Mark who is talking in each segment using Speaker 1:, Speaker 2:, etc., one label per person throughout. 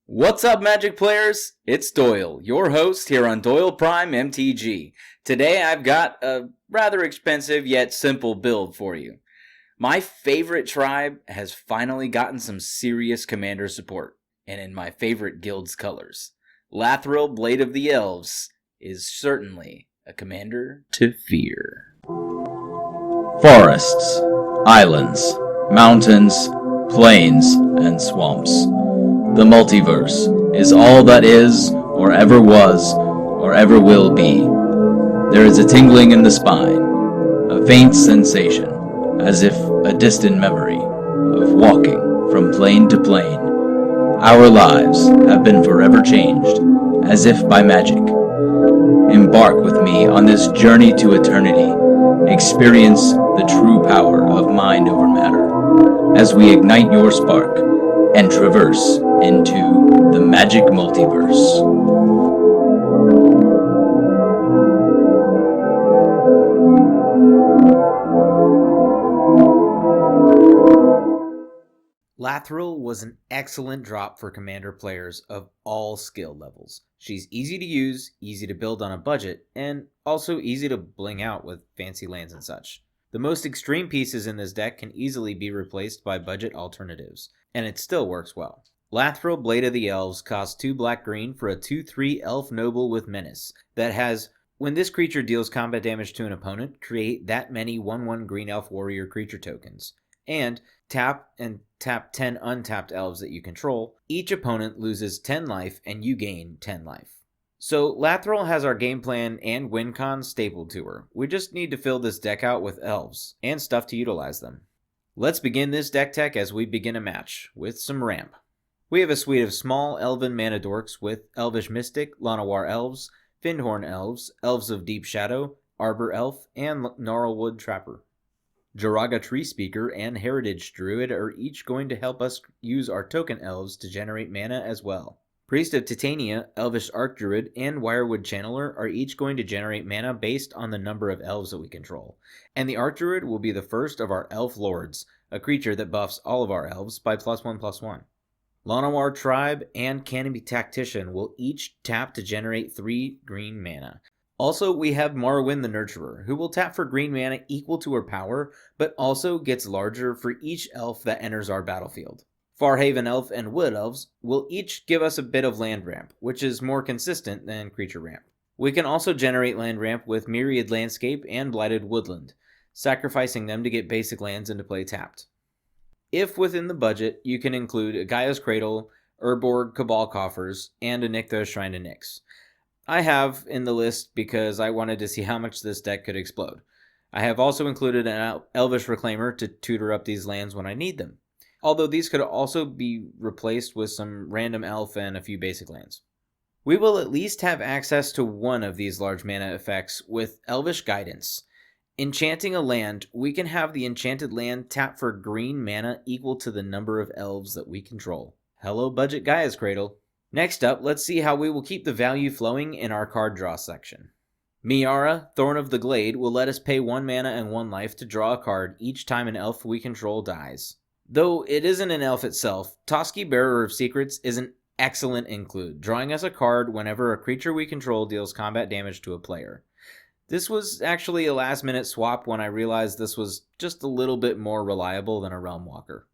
Speaker 1: What's up, Magic players? It's Doyle, your host here on DoylePrimeMTG. Today I've got a rather expensive yet simple build for you. My favorite tribe has finally gotten some serious commander support, and in my favorite guild's colors. Lathril, Blade of the Elves, is certainly a commander to fear.
Speaker 2: Forests, islands, mountains, plains, and swamps. The multiverse is all that is, or ever was, or ever will be. There is a tingling in the spine, a faint sensation, as if a distant memory, of walking from plane to plane. Our lives have been forever changed, as if by magic. Embark with me on this journey to eternity. Experience the true power of mind over matter, as we ignite your spark and traverse into the magic multiverse.
Speaker 1: Lathril was an excellent drop for commander players of all skill levels. She's easy to use, easy to build on a budget, and also easy to bling out with fancy lands and such. The most extreme pieces in this deck can easily be replaced by budget alternatives, and it still works well. Lathril, Blade of the Elves costs 2 black-green for a 2/3 Elf Noble with Menace that has, when this creature deals combat damage to an opponent, create that many 1/1 Green Elf Warrior creature tokens. And tap 10 untapped elves that you control. Each opponent loses 10 life and you gain 10 life. So Lathril has our game plan and win con stapled to her. We just need to fill this deck out with elves and stuff to utilize them. Let's begin this deck tech as we begin a match with some ramp. We have a suite of small elven mana dorks with Elvish Mystic, Llanowar Elves, Fyndhorn Elves, Elves of Deep Shadow, Arbor Elf, and Gnarlwood Trapper. Joraga Tree Speaker and Heritage Druid are each going to help us use our token elves to generate mana as well. Priest of Titania, Elvish Archdruid, and Wirewood Channeler are each going to generate mana based on the number of elves that we control. And the Archdruid will be the first of our Elf Lords, a creature that buffs all of our elves by +1/+1. Llanowar Tribe and Canopy Tactician will each tap to generate 3 green mana. Also, we have Morrowind the Nurturer, who will tap for green mana equal to her power, but also gets larger for each elf that enters our battlefield. Farhaven Elf and Wood Elves will each give us a bit of land ramp, which is more consistent than creature ramp. We can also generate land ramp with Myriad Landscape and Blighted Woodland, sacrificing them to get basic lands into play tapped. If within the budget, you can include a Gaia's Cradle, Urborg Cabal Coffers, and a Nykthos Shrine to Nyx. I have in the list because I wanted to see how much this deck could explode. I have also included an Elvish Reclaimer to tutor up these lands when I need them, although these could also be replaced with some random elf and a few basic lands. We will at least have access to one of these large mana effects with Elvish Guidance. Enchanting a land, we can have the enchanted land tap for green mana equal to the number of elves that we control. Hello, Budget Gaia's Cradle. Next up, let's see how we will keep the value flowing in our card draw section. Miara, Thorn of the Glade, will let us pay 1 mana and 1 life to draw a card each time an elf we control dies. Though it isn't an elf itself, Toski, Bearer of Secrets is an excellent include, drawing us a card whenever a creature we control deals combat damage to a player. This was actually a last-minute swap when I realized this was just a little bit more reliable than a Realm Walker.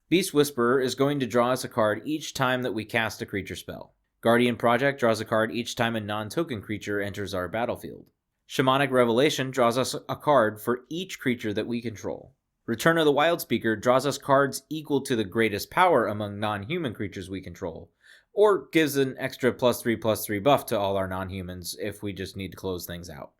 Speaker 1: Beast Whisperer is going to draw us a card each time that we cast a creature spell. Guardian Project draws a card each time a non-token creature enters our battlefield. Shamanic Revelation draws us a card for each creature that we control. Return of the Wild Speaker draws us cards equal to the greatest power among non-human creatures we control, or gives an extra +3/+3 buff to all our non-humans if we just need to close things out.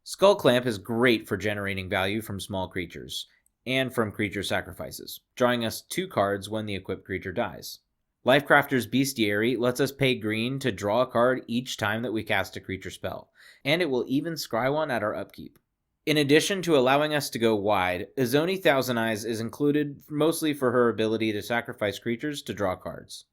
Speaker 1: Skull Clamp is great for generating value from small creatures and from creature sacrifices, drawing us 2 cards when the equipped creature dies. Lifecrafter's Bestiary lets us pay green to draw a card each time that we cast a creature spell, and it will even scry one at our upkeep. In addition to allowing us to go wide, Izoni Thousand Eyes is included mostly for her ability to sacrifice creatures to draw cards.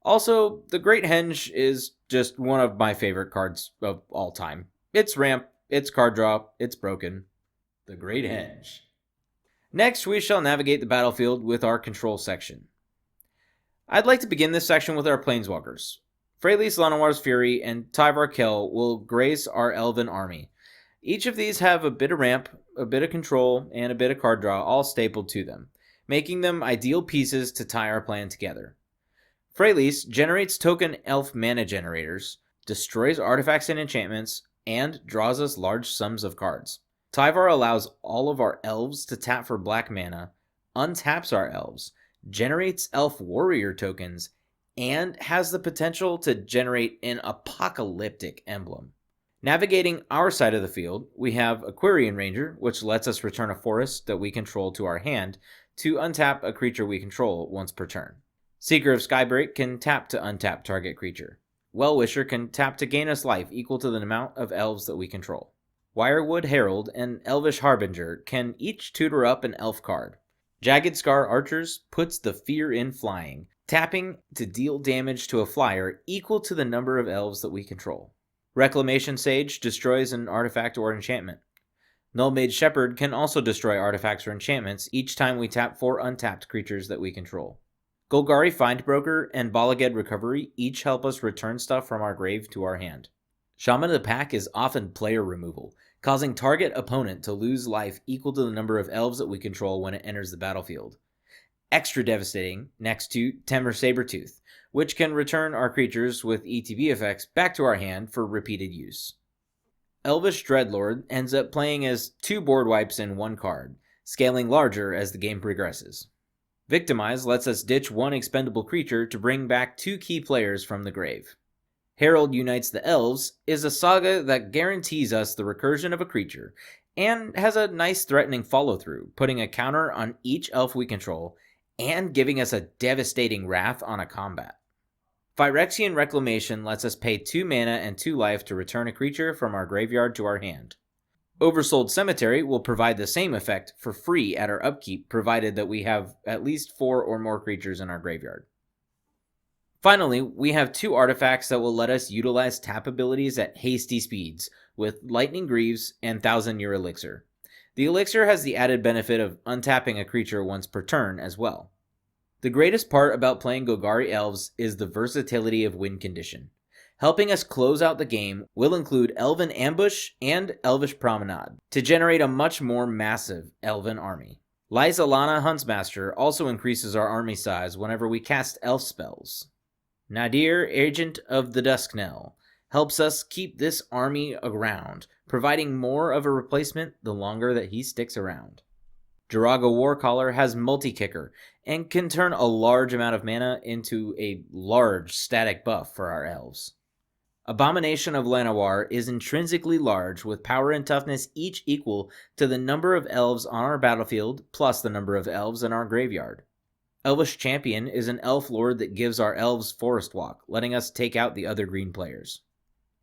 Speaker 1: Also, the Great Henge is just one of my favorite cards of all time. It's ramp, it's card draw, it's broken. The Great Henge. Next, we shall navigate the battlefield with our control section. I'd like to begin this section with our Planeswalkers. Freylis Lenoir's Fury and Tyvar Kell will grace our Elven army. Each of these have a bit of ramp, a bit of control, and a bit of card draw all stapled to them, making them ideal pieces to tie our plan together. Freylis generates token elf mana generators, destroys artifacts and enchantments, and draws us large sums of cards. Tyvar allows all of our elves to tap for black mana, untaps our elves, generates elf warrior tokens, and has the potential to generate an apocalyptic emblem. Navigating our side of the field, we have Aquarian Ranger, which lets us return a forest that we control to our hand to untap a creature we control once per turn. Seeker of Skybreak can tap to untap target creature. Well-Wisher can tap to gain us life equal to the amount of elves that we control. Wirewood Herald and Elvish Harbinger can each tutor up an elf card. Jagged Scar Archers puts the fear in flying, tapping to deal damage to a flyer equal to the number of elves that we control. Reclamation Sage destroys an artifact or enchantment. Nullmage Shepherd can also destroy artifacts or enchantments each time we tap 4 untapped creatures that we control. Golgari Findbroker and Balaged Recovery each help us return stuff from our grave to our hand. Shaman of the Pack is often player removal, causing target opponent to lose life equal to the number of elves that we control when it enters the battlefield. Extra devastating next to Temur Sabertooth, which can return our creatures with ETB effects back to our hand for repeated use. Elvish Dreadlord ends up playing as 2 board wipes in 1 card, scaling larger as the game progresses. Victimize lets us ditch 1 expendable creature to bring back 2 key players from the grave. Herald Unites the Elves is a saga that guarantees us the recursion of a creature, and has a nice threatening follow-through, putting a counter on each elf we control, and giving us a devastating wrath on a combat. Phyrexian Reclamation lets us pay 2 mana and 2 life to return a creature from our graveyard to our hand. Oversold Cemetery will provide the same effect for free at our upkeep, provided that we have at least 4 or more creatures in our graveyard. Finally, we have 2 artifacts that will let us utilize tap abilities at hasty speeds, with Lightning Greaves and 1000-Year Elixir. The Elixir has the added benefit of untapping a creature once per turn as well. The greatest part about playing Golgari Elves is the versatility of win condition. Helping us close out the game will include Elven Ambush and Elvish Promenade to generate a much more massive Elven army. Lysalana Huntsmaster also increases our army size whenever we cast elf spells. Nadir, Agent of the Dusknell, helps us keep this army around, providing more of a replacement the longer that he sticks around. Jiraga Warcaller has multi-kicker and can turn a large amount of mana into a large static buff for our elves. Abomination of Llanowar is intrinsically large, with power and toughness each equal to the number of elves on our battlefield plus the number of elves in our graveyard. Elvish Champion is an elf lord that gives our elves Forest Walk, letting us take out the other green players.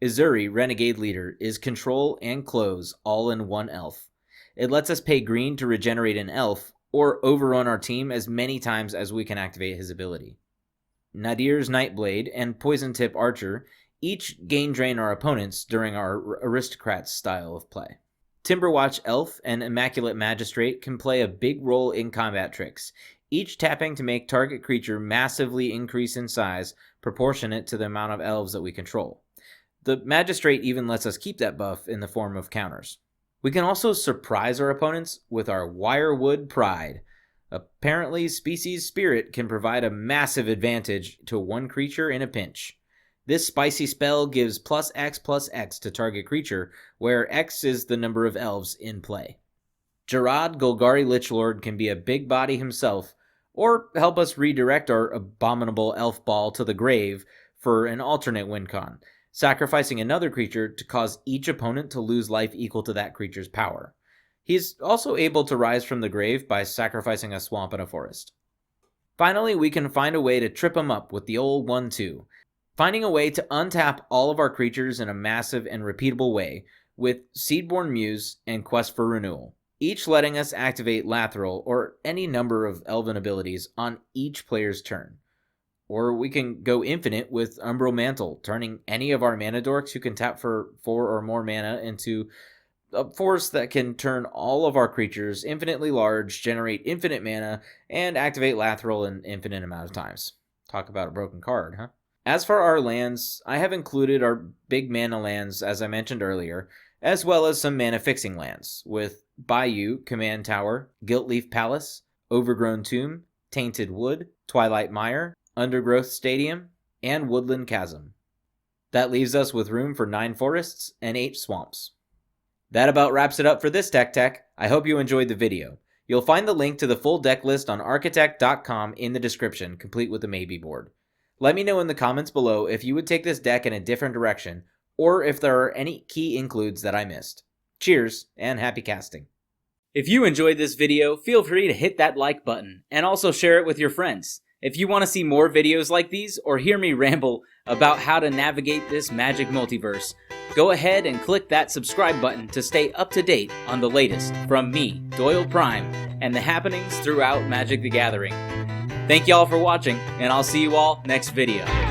Speaker 1: Izuri, Renegade Leader, is control and close all in 1 elf. It lets us pay green to regenerate an elf, or overrun our team as many times as we can activate his ability. Nadir's Nightblade and Poison Tip Archer each gain drain our opponents during our Aristocrats style of play. Timberwatch Elf and Immaculate Magistrate can play a big role in combat tricks, each tapping to make target creature massively increase in size proportionate to the amount of elves that we control. The Magistrate even lets us keep that buff in the form of counters. We can also surprise our opponents with our Wirewood Pride. Apparently, Species Spirit can provide a massive advantage to 1 creature in a pinch. This spicy spell gives +X to target creature, where X is the number of elves in play. Jarad Golgari Lichlord can be a big body himself, or help us redirect our abominable elf ball to the grave for an alternate win con, sacrificing another creature to cause each opponent to lose life equal to that creature's power. He's also able to rise from the grave by sacrificing a swamp and a forest. Finally, we can find a way to trip him up with the old 1-2, finding a way to untap all of our creatures in a massive and repeatable way with Seedborn Muse and Quest for Renewal, each letting us activate Lathril or any number of elven abilities on each player's turn. Or we can go infinite with Umbral Mantle, turning any of our mana dorks who can tap for 4 or more mana into a force that can turn all of our creatures infinitely large, generate infinite mana, and activate Lathril an infinite amount of times. Talk about a broken card, huh? As for our lands, I have included our big mana lands, as I mentioned earlier, as well as some mana fixing lands, with Bayou, Command Tower, Giltleaf Palace, Overgrown Tomb, Tainted Wood, Twilight Mire, Undergrowth Stadium, and Woodland Chasm. That leaves us with room for 9 forests and 8 swamps. That about wraps it up for this Tech. I hope you enjoyed the video. You'll find the link to the full deck list on architect.com in the description, complete with the maybe board. Let me know in the comments below if you would take this deck in a different direction, or if there are any key includes that I missed. Cheers, and happy casting. If you enjoyed this video, feel free to hit that like button, and also share it with your friends. If you want to see more videos like these, or hear me ramble about how to navigate this magic multiverse, go ahead and click that subscribe button to stay up to date on the latest from me, Doyle Prime, and the happenings throughout Magic the Gathering. Thank y'all for watching, and I'll see you all next video.